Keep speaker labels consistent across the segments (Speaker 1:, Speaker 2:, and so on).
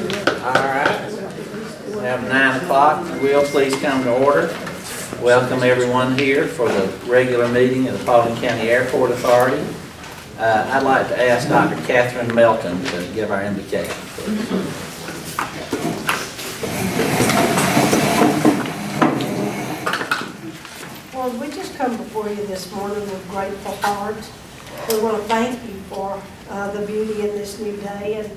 Speaker 1: All right. We have 9 o'clock. Will please come to order. Welcome everyone here for the regular meeting of the Paulding County Airport Authority. I'd like to ask Dr. Catherine Melton to give our invocation, please.
Speaker 2: Lord, we just come before you this morning with grateful hearts. We want to thank you for the beauty in this new day, and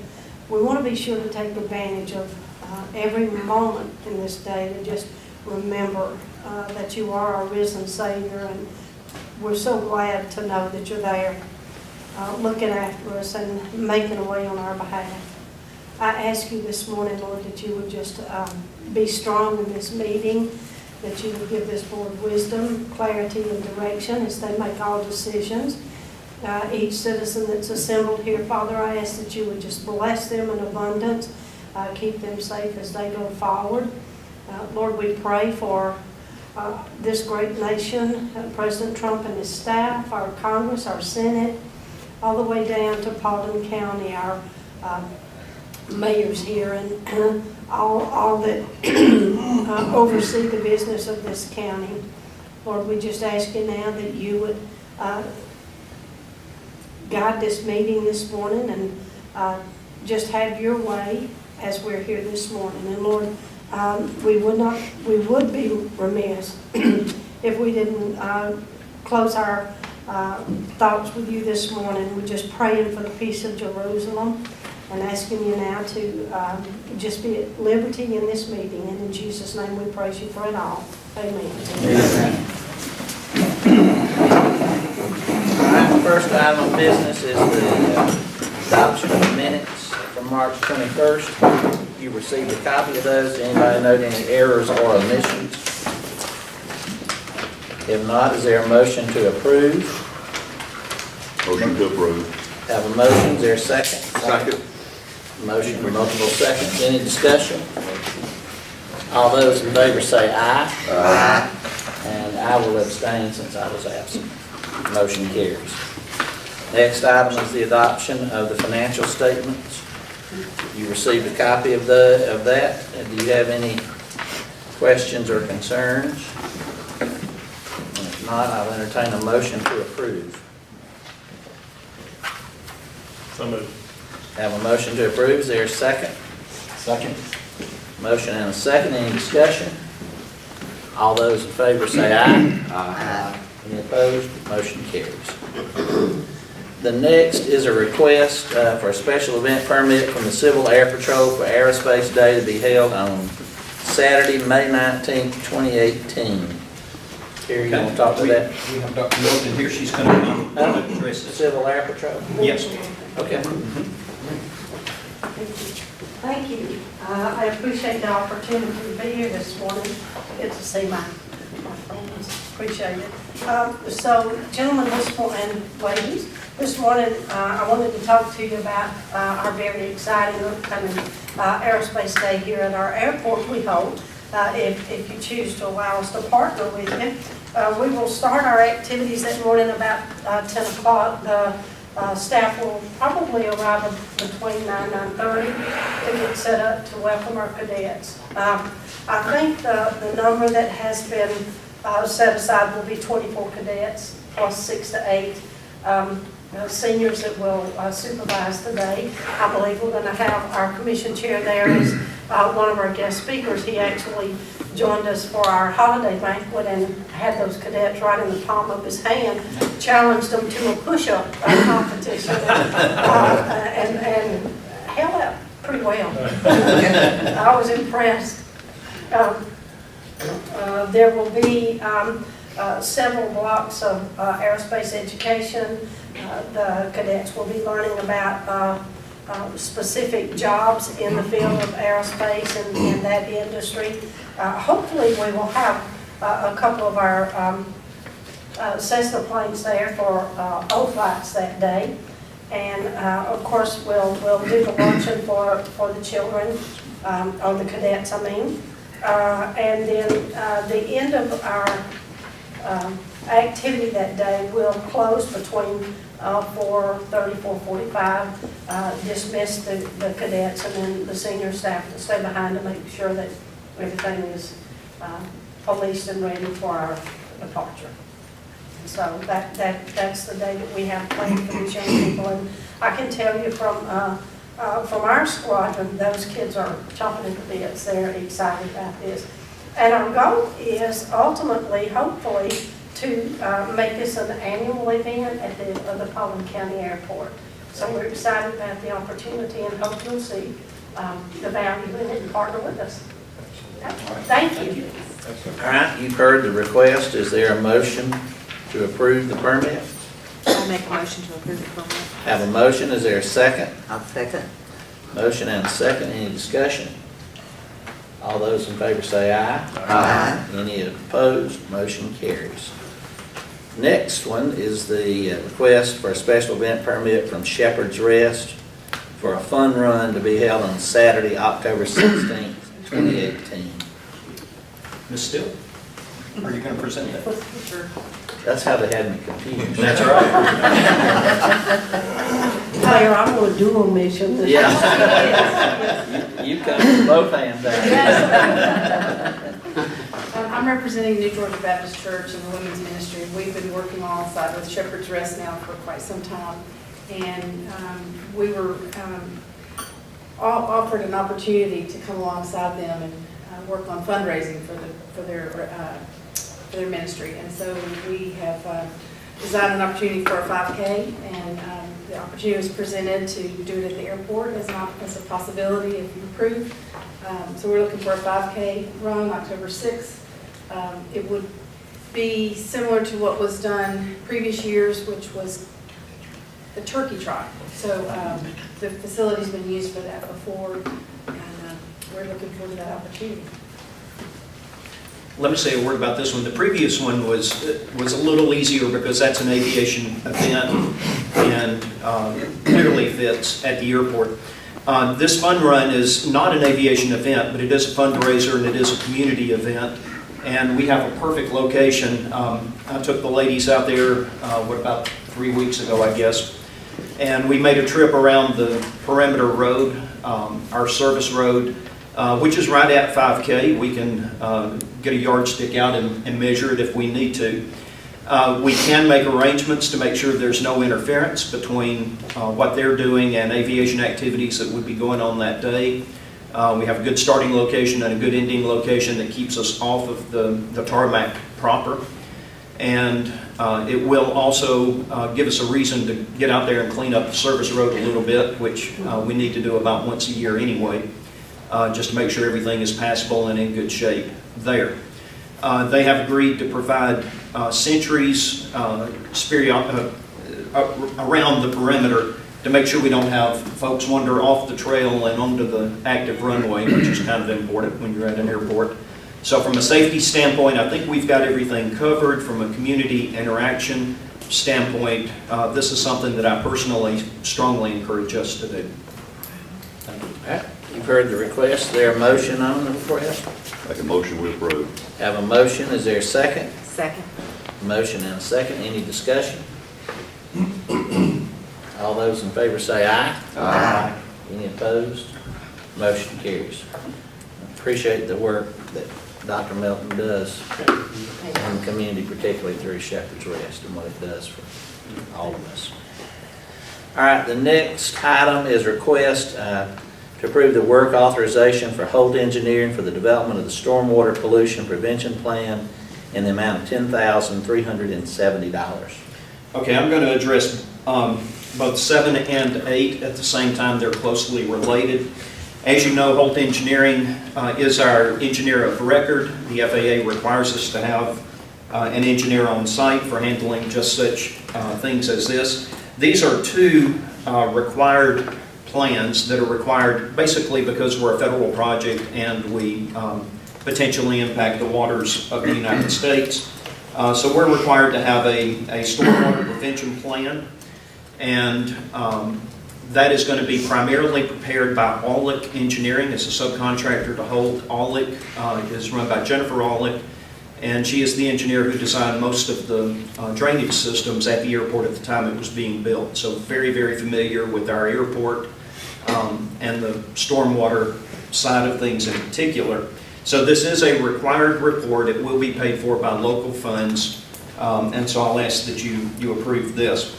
Speaker 2: we want to be sure to take advantage of every moment in this day to just remember that you are our risen Savior, and we're so glad to know that you're there looking after us and making a way on our behalf. I ask you this morning, Lord, that you would just be strong in this meeting, that you would give this board wisdom, clarity, and direction as they make all decisions. Each citizen that's assembled here, Father, I ask that you would just bless them in abundance, keep them safe as they go forward. Lord, we pray for this great nation, President Trump and his staff, our Congress, our Senate, all the way down to Paulding County, our mayors here, and all that oversee the business of this county. Lord, we just ask you now that you would guide this meeting this morning and just have your way as we're here this morning. And Lord, we would be remiss if we didn't close our thoughts with you this morning. We're just praying for the peace of Jerusalem and asking you now to just be at liberty in this meeting. And in Jesus' name we praise you for it all. Amen.
Speaker 1: Amen. All right, the first item of business is the adoption of the minutes from March 21st. You received a copy of those. Anybody note any errors or omissions? If not, is there a motion to approve?
Speaker 3: Motion to approve.
Speaker 1: Have a motion, is there a second?
Speaker 3: Second.
Speaker 1: Motion with multiple seconds. Any discussion? All those in favor say aye.
Speaker 3: Aye.
Speaker 1: And I will abstain since I was absent. Motion carries. Next item is the adoption of the financial statements. You received a copy of that. Do you have any questions or concerns? If not, I'll entertain a motion to approve.
Speaker 3: So moved.
Speaker 1: Have a motion to approve. Is there a second?
Speaker 3: Second.
Speaker 1: Motion and a second. Any discussion? All those in favor say aye.
Speaker 3: Aye.
Speaker 1: Any opposed? Motion carries. The next is a request for a special event permit from the Civil Air Patrol for Aerospace Day to be held on Saturday, May 19th, 2018. Here, you want to talk to that?
Speaker 4: We have Dr. Milton here. She's going to address this.
Speaker 1: Civil Air Patrol?
Speaker 4: Yes.
Speaker 1: Okay.
Speaker 2: Thank you. I appreciate the opportunity to be here this morning. Good to see my friends. Appreciate it. So, gentlemen and ladies, this morning I wanted to talk to you about our very exciting upcoming Aerospace Day here at our airport we hold. If you choose to allow us to partner with you. We will start our activities that morning about 10 o'clock. The staff will probably arrive between 9 and 9:30 to get set up to welcome our cadets. I think the number that has been set aside will be 24 cadets plus 6 to 8 seniors that will supervise the day. I believe we're going to have our commission chair there as one of our guest speakers. He actually joined us for our holiday banquet and had those cadets right in the palm of his hand, challenged them to a push-up competition, and held up pretty well. I was impressed. There will be several blocks of aerospace education. The cadets will be learning about specific jobs in the field of aerospace and in that industry. Hopefully we will have a couple of our Cessna planes there for O flights that day. And of course we'll do the luncheon for the children, or the cadets I mean. And then the end of our activity that day will close between for 34:45. Dismiss the cadets and then the senior staff to stay behind to make sure that everything is policed and ready for our departure. So that's the day that we have planned for these young people. And I can tell you from our squadron, those kids are chomping at the bits. They're excited about this. And our goal is ultimately, hopefully, to make this an annual event at the Paulding County Airport. So we're excited about the opportunity and hope you'll see the value in it and partner with us. Thank you.
Speaker 1: All right, you've heard the request. Is there a motion to approve the permit?
Speaker 5: I'll make a motion to approve the permit.
Speaker 1: Have a motion. Is there a second?
Speaker 5: I'll second.
Speaker 1: Motion and a second. Any discussion? All those in favor say aye.
Speaker 5: Aye.
Speaker 1: Any opposed? Motion carries. Next one is the request for a special event permit from Shepherd's Rest for a fun run to be held on Saturday, October 16th, 2018.
Speaker 4: Ms. Still, are you going to present that?
Speaker 5: Sure.
Speaker 1: That's how they had me confused.
Speaker 4: That's right.
Speaker 2: Mayor, I'm on a dual mission.
Speaker 1: Yeah. You come with both hands out.
Speaker 6: I'm representing New Georgia Baptist Church and the Women's Ministry. We've been working alongside with Shepherd's Rest now for quite some time. And we were offered an opportunity to come alongside them and work on fundraising for their ministry. And so we have designed an opportunity for a 5K, and the opportunity was presented to do it at the airport as a possibility if you approve. So we're looking for a 5K run October 6th. It would be similar to what was done previous years, which was the turkey trot. So the facility's been used for that before, and we're looking forward to that opportunity.
Speaker 4: Let me say a word about this one. The previous one was a little easier because that's an aviation event and clearly fits at the airport. This fun run is not an aviation event, but it is a fundraiser and it is a community event. And we have a perfect location. I took the ladies out there, about 3 weeks ago, I guess. And we made a trip around the perimeter road, our service road, which is right at 5K. We can get a yardstick out and measure it if we need to. We can make arrangements to make sure there's no interference between what they're doing and aviation activities that would be going on that day. We have a good starting location and a good ending location that keeps us off of the tarmac proper. And it will also give us a reason to get out there and clean up the service road a little bit, which we need to do about once a year anyway, just to make sure everything is passable and in good shape there. They have agreed to provide sentries around the perimeter to make sure we don't have folks wander off the trail and onto the active runway, which is kind of important when you're at an airport. So from a safety standpoint, I think we've got everything covered. From a community interaction standpoint, this is something that I personally strongly encourage us to do.
Speaker 1: All right, you've heard the request. Is there a motion on the request?
Speaker 7: Make a motion we approve.
Speaker 1: Have a motion. Is there a second?
Speaker 5: Second.
Speaker 1: Motion and a second. Any discussion? All those in favor say aye.
Speaker 5: Aye.
Speaker 1: Any opposed? Motion carries. Appreciate the work that Dr. Melton does in the community, particularly through Shepherd's Rest and what it does for all of us. All right, the next item is request to approve the work authorization for Holt Engineering for the development of the stormwater pollution prevention plan in the amount of $10,370.
Speaker 4: Okay, I'm going to address both 7 and 8 at the same time. They're closely related. As you know, Holt Engineering is our engineer of record. The FAA requires us to have an engineer on site for handling just such things as this. These are two required plans that are required basically because we're a federal project and we potentially impact the waters of the United States. So we're required to have a stormwater prevention plan, and that is going to be primarily prepared by Aulick Engineering. It's a subcontractor to Holt. Aulick is run by Jennifer Aulick, And she is the engineer who designed most of the drainage systems at the airport at the time it was being built. So very, very familiar with our airport and the stormwater side of things in particular. So this is a required report. It will be paid for by local funds. And so I'll ask that you approve this.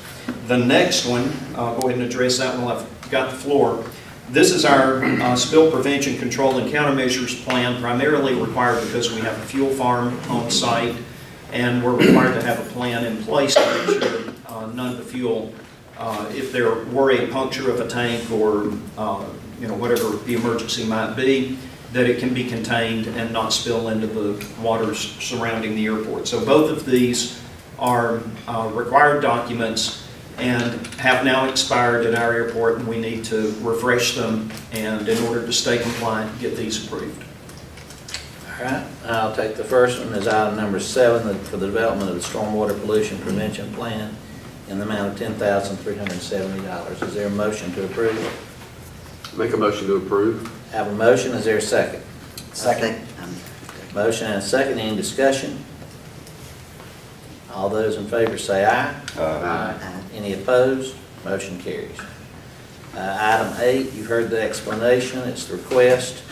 Speaker 4: The next one, I'll go ahead and address that one while I've got the floor. This is our spill prevention, control, and countermeasures plan, primarily required because we have a fuel farm on site, and we're required to have a plan in place to make sure none of the fuel, if there were a puncture of a tank or whatever the emergency might be, that it can be contained and not spill into the waters surrounding the airport. So both of these are required documents and have now expired at our airport, and we need to refresh them, and in order to stay compliant, get these approved.
Speaker 1: All right, I'll take the first one as item number 7 for the development of the stormwater pollution prevention plan in the amount of $10,370. Is there a motion to approve?
Speaker 7: Make a motion to approve.
Speaker 1: Have a motion, is there a second?
Speaker 3: Second.
Speaker 1: Motion and a second, any discussion? All those in favor say aye.
Speaker 7: Aye.
Speaker 1: Any opposed? Motion carries. Item 8, you've heard the explanation. It's the request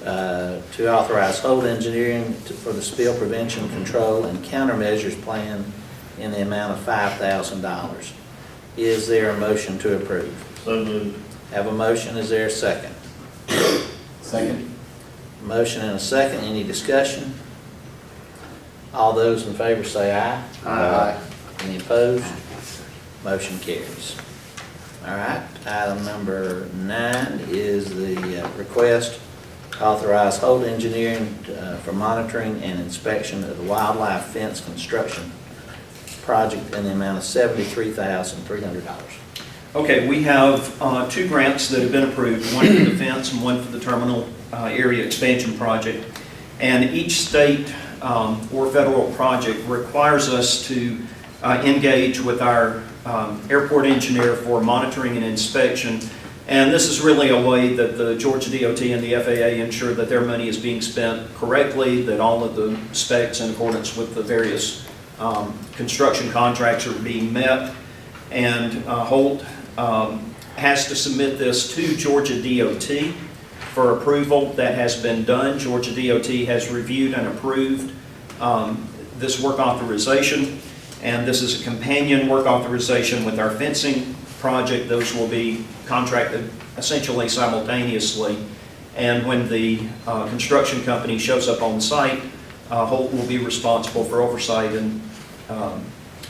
Speaker 1: to authorize Holt Engineering for the spill prevention, control, and countermeasures plan in the amount of $5,000. Is there a motion to approve?
Speaker 3: So moved.
Speaker 1: Have a motion, is there a second?
Speaker 3: Second.
Speaker 1: Motion and a second, any discussion? All those in favor say aye.
Speaker 7: Aye.
Speaker 1: Any opposed? Motion carries. All right, item number 9 is the request to authorize Holt Engineering for monitoring and inspection of the wildlife fence construction project in the amount of $73,300.
Speaker 4: Okay, we have 2 grants that have been approved, one for the fence and one for the terminal area expansion project. And each state or federal project requires us to engage with our airport engineer for monitoring and inspection. And this is really a way that the Georgia DOT and the FAA ensure that their money is being spent correctly, that all of the specs in accordance with the various construction contracts are being met. And Holt has to submit this to Georgia DOT for approval. That has been done. Georgia DOT has reviewed and approved this work authorization, and this is a companion work authorization with our fencing project. Those will be contracted essentially simultaneously, and when the construction company shows up on site, Holt will be responsible for oversight and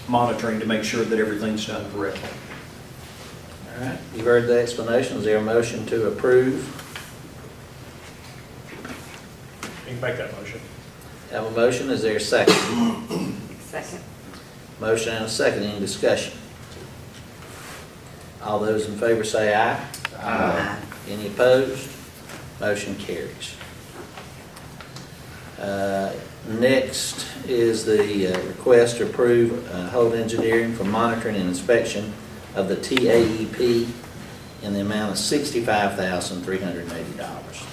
Speaker 4: monitoring to make sure that everything's done correctly.
Speaker 1: All right, you've heard the explanation. Is there a motion to approve?
Speaker 3: You can make that motion.
Speaker 1: Have a motion, is there a second?
Speaker 5: Second.
Speaker 1: Motion and a second, any discussion? All those in favor say aye.
Speaker 5: Aye.
Speaker 1: Any opposed? Motion carries. Next is the request to approve Holt Engineering for monitoring and inspection of the TAEP in the amount of $65,380.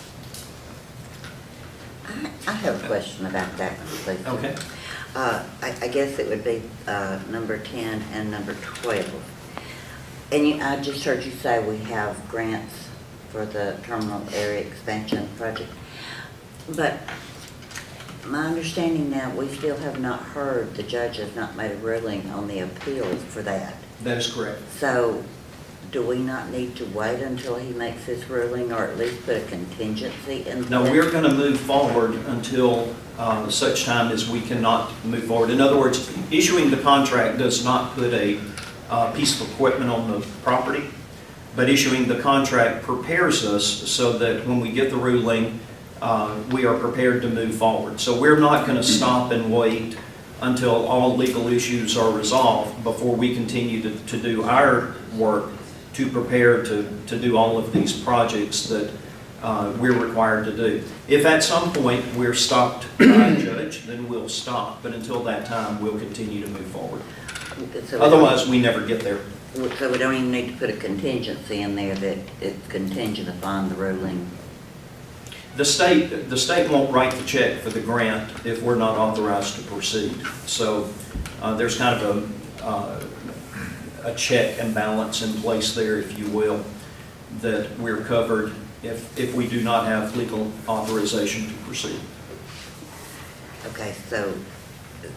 Speaker 5: I have a question about that one, please.
Speaker 4: Okay.
Speaker 5: I guess it would be number 10 and number 12. And I just heard you say we have grants for the terminal area expansion project. But my understanding now, we still have not heard, the judge has not made a ruling on the appeals for that.
Speaker 4: That is correct.
Speaker 5: So do we not need to wait until he makes his ruling, or at least put a contingency in?
Speaker 4: No, we're going to move forward until such time as we cannot move forward. In other words, issuing the contract does not put a piece of equipment on the property, but issuing the contract prepares us so that when we get the ruling, we are prepared to move forward. So we're not going to stop and wait until all legal issues are resolved before we continue to do our work to prepare to do all of these projects that we're required to do. If at some point we're stopped by a judge, then we'll stop. But until that time, we'll continue to move forward.
Speaker 5: So
Speaker 4: Otherwise, we never get there.
Speaker 5: So we don't even need to put a contingency in there that it's contingent upon the ruling?
Speaker 4: The state won't write the check for the grant if we're not authorized to proceed. So there's kind of a check and balance in place there, if you will, that we're covered if we do not have legal authorization to proceed.
Speaker 5: Okay, so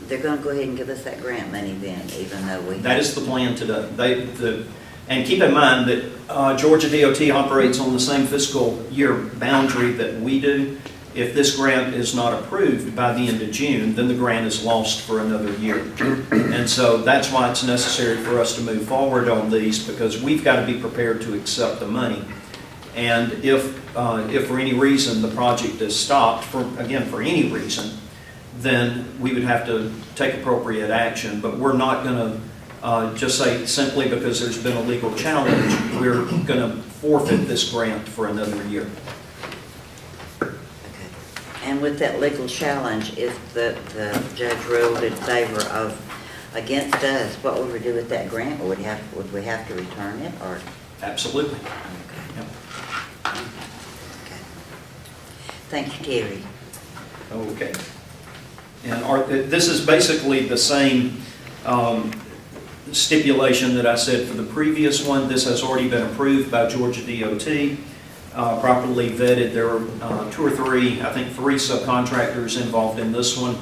Speaker 5: they're gonna go ahead and give us that grant money then, even though we.
Speaker 4: That is the plan today. And keep in mind that Georgia DOT operates on the same fiscal year boundary that we do. If this grant is not approved by the end of June, then the grant is lost for another year. And so that's why it's necessary for us to move forward on these, because we've got to be prepared to accept the money. And if for any reason the project is stopped, for any reason, then we would have to take appropriate action. But we're not going to just say simply because there's been a legal challenge, we're going to forfeit this grant for another year.
Speaker 5: Okay. And with that legal challenge, if the judge ruled in favor of, against us, what would we do with that grant? Would we have to return it, or?
Speaker 4: Absolutely.
Speaker 5: Okay.
Speaker 4: Yep.
Speaker 5: Okay. Thank you, Terry.
Speaker 4: Okay. And this is basically the same stipulation that I said for the previous one. This has already been approved by Georgia DOT, properly vetted. There are 2 or 3, I think 3 subcontractors involved in this one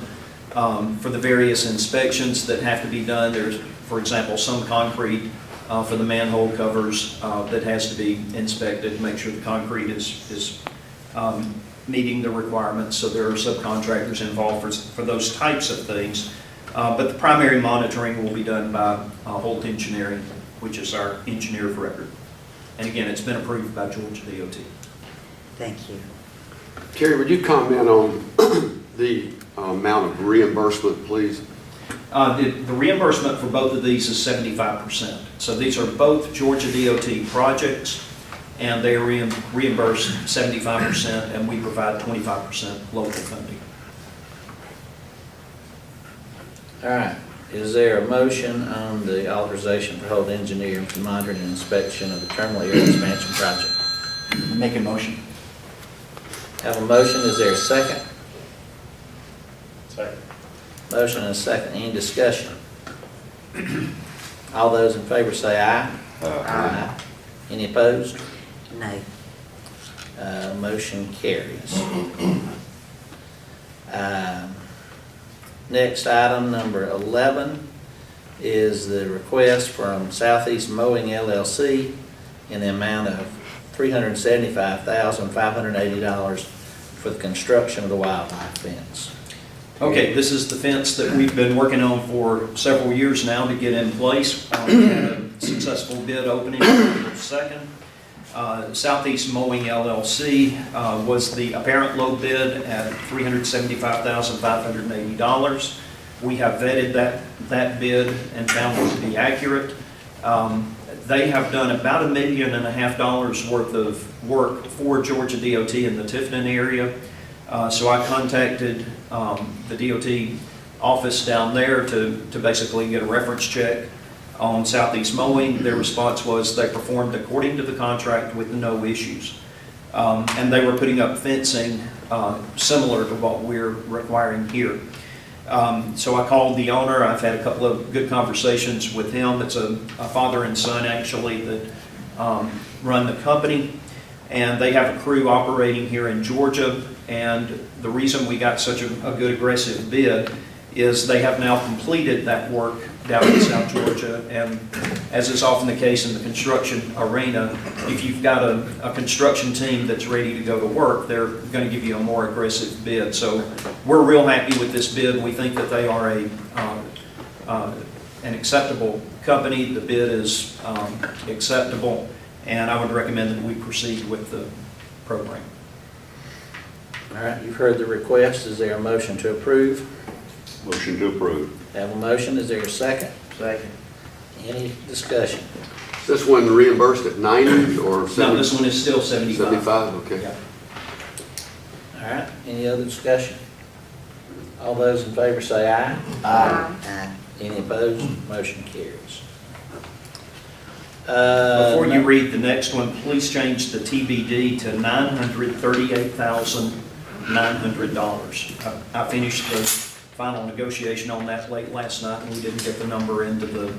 Speaker 4: for the various inspections that have to be done. There's, for example, some concrete for the manhole covers that has to be inspected to make sure the concrete is meeting the requirements. So there are subcontractors involved for those types of things. But the primary monitoring will be done by Holt Engineering, which is our engineer of record. And again, it's been approved by Georgia DOT.
Speaker 5: Thank you.
Speaker 7: Terry, would you comment on the amount of reimbursement, please?
Speaker 4: The reimbursement for both of these is 75%. So these are both Georgia DOT projects, and they are reimbursed 75%, and we provide 25% local funding.
Speaker 1: All right, is there a motion on the authorization for Holt Engineering for monitoring and inspection of the terminal area expansion project?
Speaker 3: Make a motion.
Speaker 1: Have a motion, is there a second?
Speaker 3: Second.
Speaker 1: Motion and a second, any discussion? All those in favor say aye. Aye. Any opposed?
Speaker 5: No.
Speaker 1: Motion carries. Next item, number 11, is the request from Southeast Mowing LLC in the amount of $375,580 for the construction of the wildlife fence.
Speaker 4: Okay, this is the fence that we've been working on for several years now to get in place. We had a successful bid opening on April 2nd. Southeast Mowing LLC was the apparent low bid at $375,580. We have vetted that bid and found it to be accurate. They have done about $1.5 million worth of work for Georgia DOT in the Tifton area. So I contacted the DOT office down there to basically get a reference check on Southeast Mowing. Their response was they performed according to the contract with no issues. And they were putting up fencing similar to what we're requiring here. So I called the owner. I've had a couple of good conversations with him. It's a father and son actually that run the company. And they have a crew operating here in Georgia. And the reason we got such a good aggressive bid is they have now completed that work down in South Georgia. And as is often the case in the construction arena, if you've got a construction team that's ready to go to work, they're going to give you a more aggressive bid. So we're real happy with this bid. We think that they are an acceptable company. The bid is acceptable, and I would recommend that we proceed with the program.
Speaker 1: All right, you've heard the request. Is there a motion to approve?
Speaker 7: Motion to approve.
Speaker 1: Have a motion, is there a second?
Speaker 3: Second.
Speaker 1: Any discussion?
Speaker 7: This one reimbursed at 90 or 70?
Speaker 4: No, this one is still 75.
Speaker 7: 75, okay.
Speaker 4: Yeah.
Speaker 1: All right, any other discussion? All those in favor say aye.
Speaker 5: Aye.
Speaker 1: Any opposed? Motion carries.
Speaker 4: Before you read the next one, please change the TBD to $938,900. I finished the final negotiation on that late last night, and we didn't get the number into the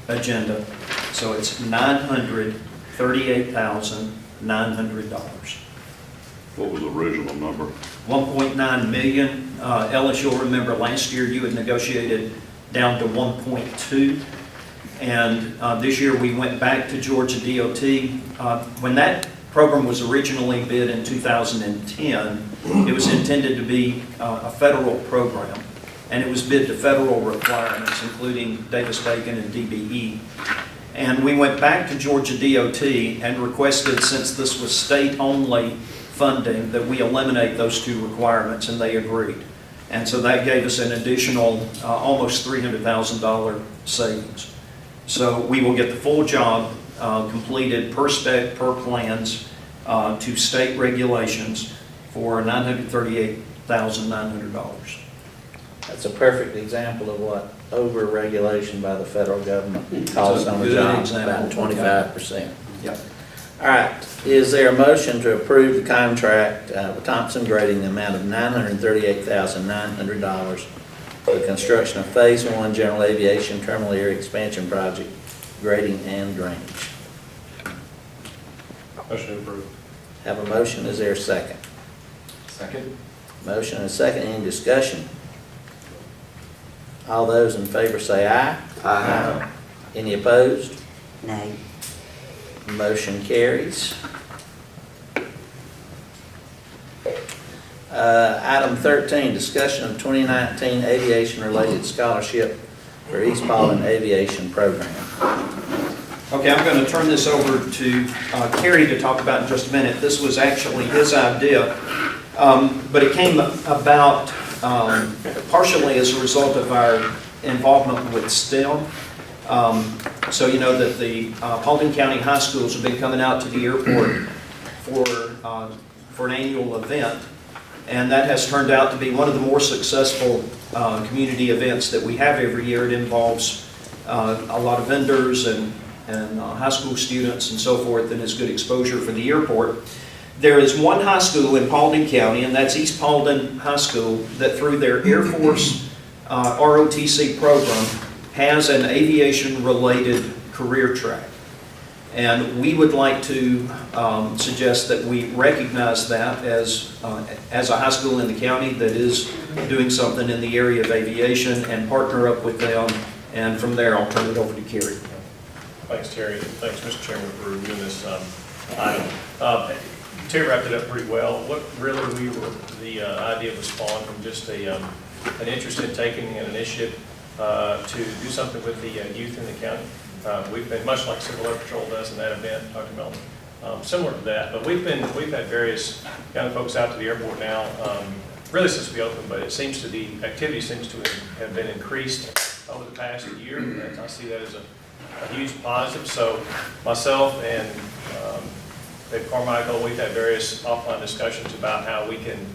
Speaker 4: agenda. So it's $938,900.
Speaker 8: What was the original number?
Speaker 4: 1.9 million. Ellis, you'll remember last year you had negotiated down to 1.2. And this year we went back to Georgia DOT. When that program was originally bid in 2010, it was intended to be a federal program. And it was bid to federal requirements, including Davis-Bacon and DBE. And we went back to Georgia DOT and requested, since this was state-only funding, that we eliminate those two requirements, and they agreed. And so that gave us an additional almost $300,000 savings. So we will get the full job completed per spec, per plans, to state regulations for $938,900.
Speaker 1: That's a perfect example of what over-regulation by the federal government costs on a
Speaker 4: Good
Speaker 1: job,
Speaker 4: example.
Speaker 1: about 25%.
Speaker 4: Yep.
Speaker 1: All right, is there a motion to approve the contract with Thompson Grading in the amount of $938,900 for the construction of Phase 1 General Aviation Terminal Area Expansion Project, grading and drainage?
Speaker 8: Motion approved.
Speaker 1: Have a motion, is there a second?
Speaker 3: Second?
Speaker 1: Motion and a second, any discussion? All those in favor say aye.
Speaker 7: Aye.
Speaker 1: Any opposed?
Speaker 5: Nay.
Speaker 1: Motion carries. Item 13, discussion of 2019 aviation-related scholarship for East Paulding Aviation Program.
Speaker 4: Okay, I'm going to turn this over to Kerry to talk about in just a minute. This was actually his idea, but it came about partially as a result of our involvement with STEM. So you know that the Paulding County High Schools have been coming out to the airport for an annual event, and that has turned out to be one of the more successful community events that we have every year. It involves a lot of vendors and high school students and so forth, and is good exposure for the airport. There is one high school in Paulding County, and that's East Paulding High School, that through their Air Force ROTC program has an aviation-related career track. And we would like to suggest that we recognize that as a high school in the county that is doing something in the area of aviation, and partner up with them. And from there, I'll turn it over to Kerry.
Speaker 9: Thanks, Terry. Thanks, Mr. Chairman, for reviewing this item. Terry wrapped it up pretty well. What really the idea was spawned from just an interest in taking an initiative to do something with the youth in the county. We've been, much like Civil Air Patrol does in that event, Dr. Melton, similar to that, but we've had various young folks out to the airport now, really since we opened, but the activity seems to have been increased over the past year, and I see that as a huge positive. So myself and Dave Carmichael, we've had various offline discussions about how we can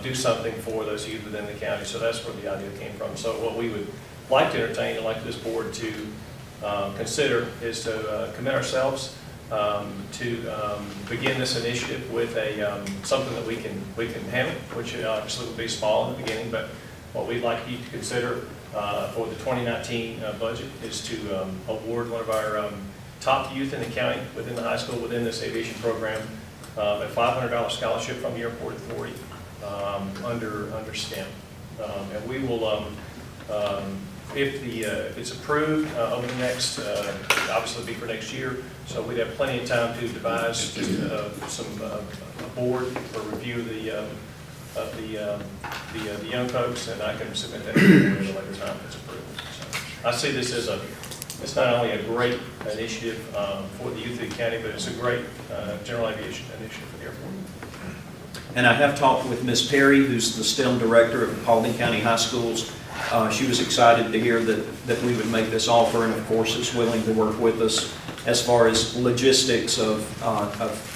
Speaker 9: do something for those youth within the county. So that's where the idea came from. So what we would like to entertain and like this board to consider is to commit ourselves to begin this initiative with something that we can handle, which obviously will be small in the beginning, but what we'd like you to consider for the 2019 budget is to award one of our top youth in the county within the high school within this aviation program a $500 scholarship from the Airport Authority under STEM. And we will, if it's approved over the next, obviously it'll be for next year, so we'd have plenty of time to devise a board for review of the young folks, and I can submit that to you at a later time if it's approved. So I see this as it's not only a great initiative for the youth of the county, but it's a great general aviation initiative for the airport.
Speaker 4: And I have talked with Ms. Perry, who's the STEM director of Paulding County High Schools. She was excited to hear that we would make this offer, and of course is willing to work with us as far as logistics of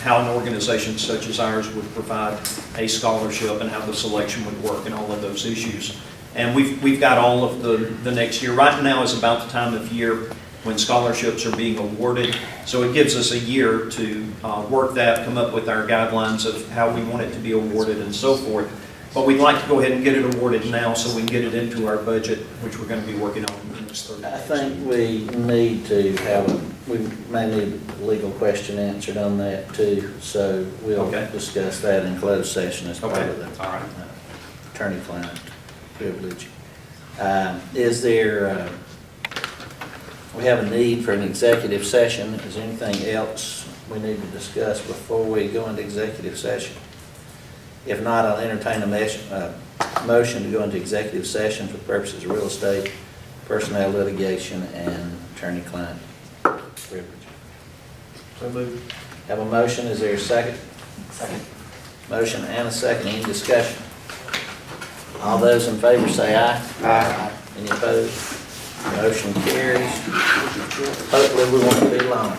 Speaker 4: how an organization such as ours would provide a scholarship and how the selection would work and all of those issues. And we've got all of the next year. Right now is about the time of year when scholarships are being awarded. So it gives us a year to work that, come up with our guidelines of how we want it to be awarded and so forth. But we'd like to go ahead and get it awarded now so we can get it into our budget, which we're going to be working on in the next 30 days.
Speaker 1: I think we need to we may need a legal question answered on that too, so we'll
Speaker 4: Okay.
Speaker 1: discuss that in closed session as part
Speaker 4: Okay,
Speaker 1: of the
Speaker 4: all right.
Speaker 1: attorney-client privilege. Is there, we have a need for an executive session. Is there anything else we need to discuss before we go into executive session? If not, I'll entertain a motion to go into executive session for purposes of real estate, personnel litigation, and attorney-client privilege.
Speaker 9: So moved.
Speaker 1: Have a motion, is there a second?
Speaker 3: Second.
Speaker 1: Motion and a second, any discussion? All those in favor say aye.
Speaker 3: Aye.
Speaker 1: Any opposed? Motion carries. Hopefully we won't be long.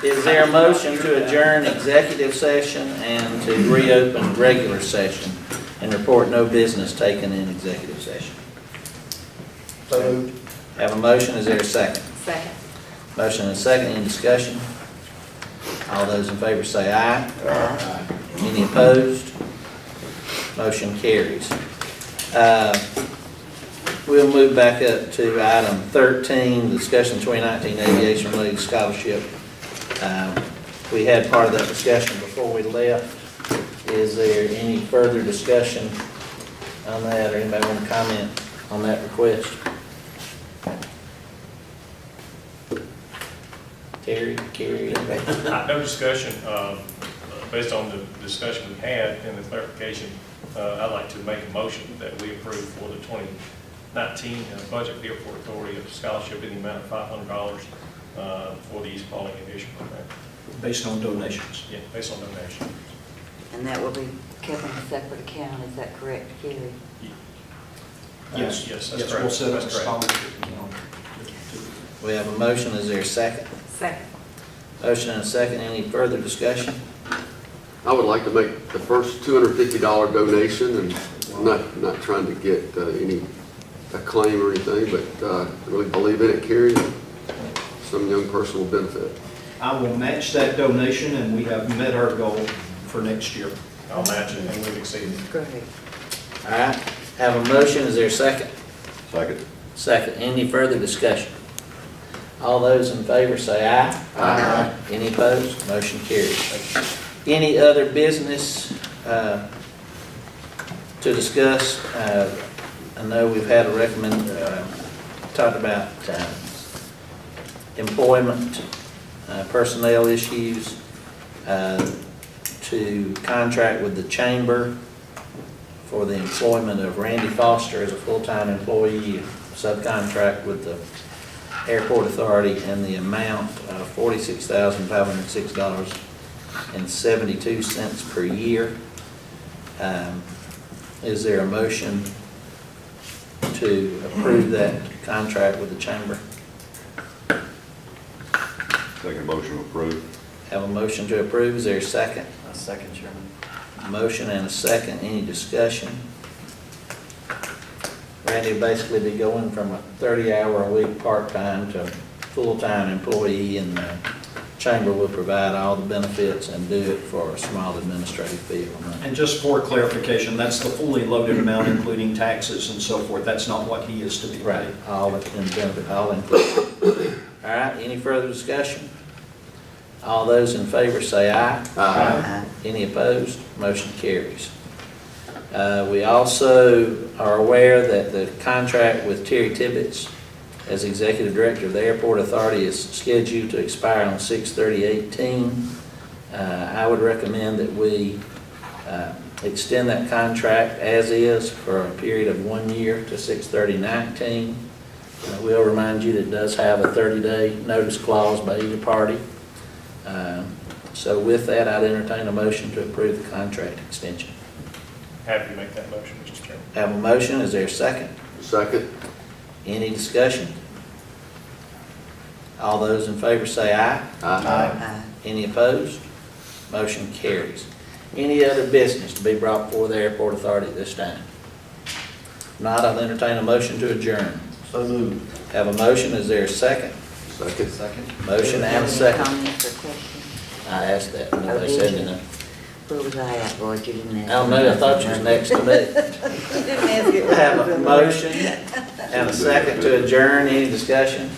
Speaker 1: Is there a motion to adjourn executive session and to reopen regular session and report no business taken in executive session?
Speaker 9: So moved.
Speaker 1: Have a motion, is there a second?
Speaker 6: Second.
Speaker 1: Motion and a second, any discussion? All those in favor say aye.
Speaker 5: Aye.
Speaker 1: Any opposed? Motion carries. We'll move back up to item 13, discussion 2019 aviation related scholarship. We had part of that discussion before we left. Is there any further discussion on that, or anybody want to comment on that request? Terry, Carrie, anybody?
Speaker 9: No discussion, based on the discussion we had and the clarification, I'd like to make a motion that we approve for the 2019 budget for the Airport Authority a scholarship in the amount of $500 for the East Pauling Aviation Program.
Speaker 4: Based on donations.
Speaker 9: Yeah, based on donation.
Speaker 5: And that will be kept in a separate account, is that correct, Gary?
Speaker 9: Yes, that's
Speaker 4: Yes,
Speaker 9: correct.
Speaker 4: we'll set up a
Speaker 9: That's correct.
Speaker 4: scholarship account.
Speaker 1: We have a motion, is there a second?
Speaker 6: Second.
Speaker 1: Motion and a second, any further discussion?
Speaker 7: I would like to make the first $250 donation, and I'm not trying to get any acclaim or anything, but I really believe in it, Carrie. Some young person will benefit.
Speaker 4: I will match that donation, and we have met our goal for next year.
Speaker 9: I'll match it, and we've exceeded it.
Speaker 5: Great.
Speaker 1: All right, have a motion, is there a second?
Speaker 8: Second.
Speaker 1: Second, any further discussion? All those in favor say aye.
Speaker 7: Aye.
Speaker 1: Any opposed? Motion carries. Any other business to discuss? I know we've had a talked about employment, personnel issues, to contract with the chamber for the employment of Randy Foster as a full-time employee, subcontract with the Airport Authority, and the amount of $46,506.72 per year. Is there a motion to approve that contract with the chamber?
Speaker 8: Second motion approved.
Speaker 1: Have a motion to approve, is there a second?
Speaker 3: A second, Chairman.
Speaker 1: Motion and a second, any discussion? Randy will basically be going from a 30-hour-a-week part-time to full-time employee, and the chamber will provide all the benefits and do it for a small administrative fee of money.
Speaker 4: And just for clarification, that's the fully loaded amount, including taxes and so forth. That's not what he is to be paid.
Speaker 1: Right, all in benefit, all included. All right, any further discussion? All those in favor say aye.
Speaker 5: Aye.
Speaker 1: Any opposed? Motion carries. We also are aware that the contract with Terry Tibbetts as Executive Director of the Airport Authority is scheduled to expire on 6/30/18. I would recommend that we extend that contract as is for a period of 1 year to 6/30/19. We'll remind you that it does have a 30-day notice clause by either party. So with that, I'd entertain a motion to approve the contract extension.
Speaker 9: Happy to make that motion, Mr. Chairman.
Speaker 1: Have a motion, is there a second?
Speaker 7: Second.
Speaker 1: Any discussion? All those in favor say aye.
Speaker 5: Aye.
Speaker 1: Any opposed? Motion carries. Any other business to be brought before the Airport Authority at this time? If not, I'll entertain a motion to adjourn.
Speaker 3: So moved.
Speaker 1: Have a motion, is there a second?
Speaker 7: Second.
Speaker 3: Second.
Speaker 1: Motion and a second.
Speaker 5: Comments or questions?
Speaker 1: I asked that, and they said, you know.
Speaker 5: Where was I at, Lloyd? You didn't
Speaker 1: I
Speaker 5: ask.
Speaker 1: don't know, I thought you was next to me.
Speaker 5: You didn't ask it.
Speaker 1: Have a motion and a second to adjourn, any discussion?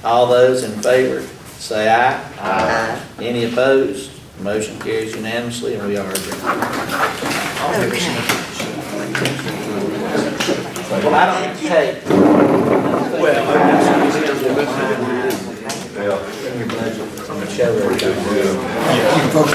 Speaker 1: All those in favor, say aye.
Speaker 5: Aye.
Speaker 1: Any opposed? Motion carries unanimously, and we are adjourned.
Speaker 5: Okay.
Speaker 1: Well, I don't take.
Speaker 7: Well,
Speaker 1: I'm gonna show everybody.
Speaker 3: Folks,